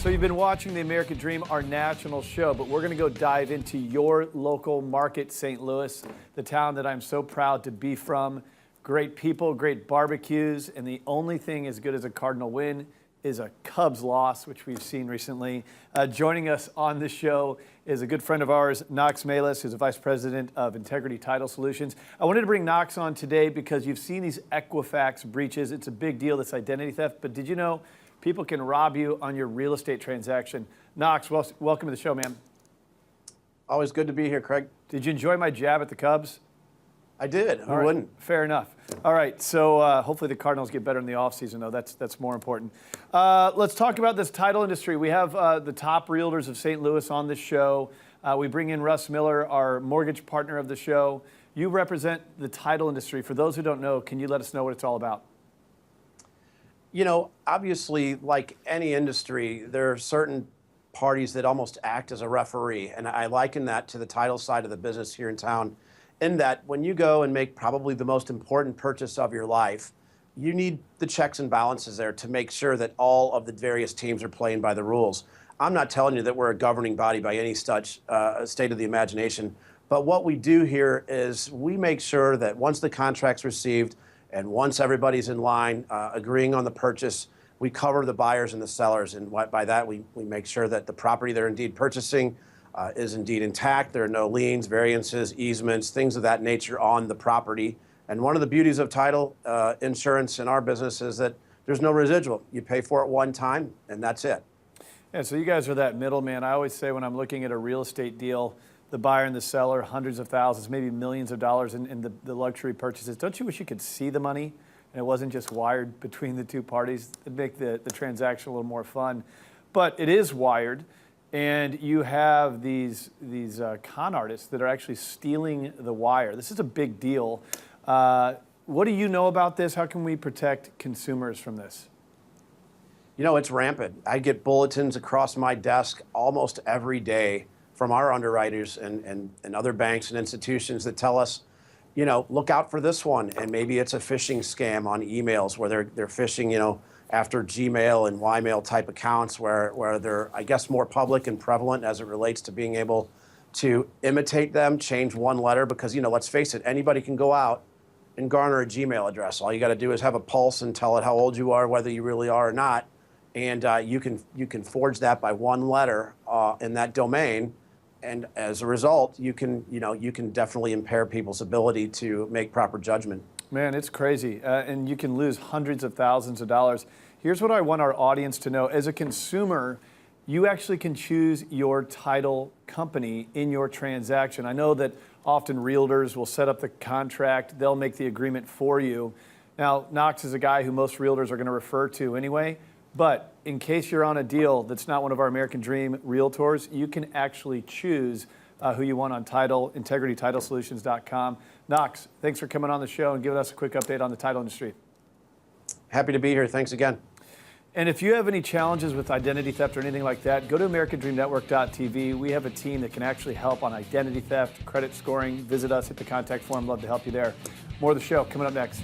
So you've been watching The American Dream, our national show, but we're going to go dive into your local market, St. Louis, the town that I'm so proud to be from. Great people, great barbecues, and the only thing as good as a Cardinal win is a Cubs loss, which we've seen recently. Joining us on the show is a good friend of ours, Knox Mailhes, who's the Vice President of Integrity Title Solutions. I wanted to bring Knox on today because you've seen these Equifax breaches. It's a big deal, this identity theft, but did you know people can rob you on your real estate transaction? Knox, welcome to the show, man. Always good to be here, Craig. Did you enjoy my jab at the Cubs? I did. Who right. wouldn't? Fair enough. All right. So hopefully the Cardinals get better in the offseason, though. That's more important. Let's talk about this title industry. We have the top realtors of St. Louis on this show. We bring in Russ Miller, our mortgage partner of the show. You represent the title industry. For those who don't know, can you let us know what it's all about? You know, obviously, like any industry, there are certain parties that almost act as a referee. And I liken that to the title side of the business here in town, in that when you go and make probably the most important purchase of your life, you need the checks and balances there to make sure that all of the various teams are playing by the rules. I'm not telling you that we're a governing body by any such state of the imagination, but what we do here is we make sure that once the contract's received and once everybody's in line agreeing on the purchase, we cover the buyers and the sellers. And by that, we make sure that the property they're indeed purchasing is indeed intact. There are no liens, variances, easements, things of that nature on the property. And one of the beauties of title insurance in our business is that there's no residual. You pay for it one time, and that's it. Yeah, so you guys are that middleman. I always say when I'm looking at a real estate deal, the buyer and the seller, hundreds of thousands, maybe millions of dollars in the luxury purchases. Don't you wish you could see the money and it wasn't just wired between the two parties? It'd make the transaction a little more fun. But it is wired, and you have these con artists that are actually stealing the wire. This is a big deal. What do you know about this? How can we protect consumers from this? You know, it's rampant. I get bulletins across my desk almost every day from our underwriters and other banks and institutions that tell us, you know, look out for this one. And maybe it's a phishing scam on emails where they're phishing, you know, after Gmail and Ymail type accounts where they're, I guess, more public and prevalent as it relates to being able to imitate them, change one letter. Because, you know, let's face it, anybody can go out and garner a Gmail address. All you got to do is have a pulse and tell it how old you are, whether you really are or not. And you can forge that by one letter in that domain. And as a result, you can definitely impair people's ability to make proper judgment. Man, it's crazy. And you can lose hundreds of thousands of dollars. Here's what I want our audience to know. As a consumer, you actually can choose your title company in your transaction. I know that often realtors will set up the contract. They'll make the agreement for you. Now, Knox is a guy who most realtors are going to refer to anyway. But in case you're on a deal that's not one of our American Dream realtors, you can actually choose who you want on title, integritytitlesolutions.com. Knox, thanks for coming on the show and giving us a quick update on the title industry. Happy to be here. Thanks again. And if you have any challenges with identity theft or anything like that, go to AmericanDreamNetwork.tv. We have a team that can actually help on identity theft, credit scoring. Visit us at the contact form. Love to help you there. More of the show coming up next.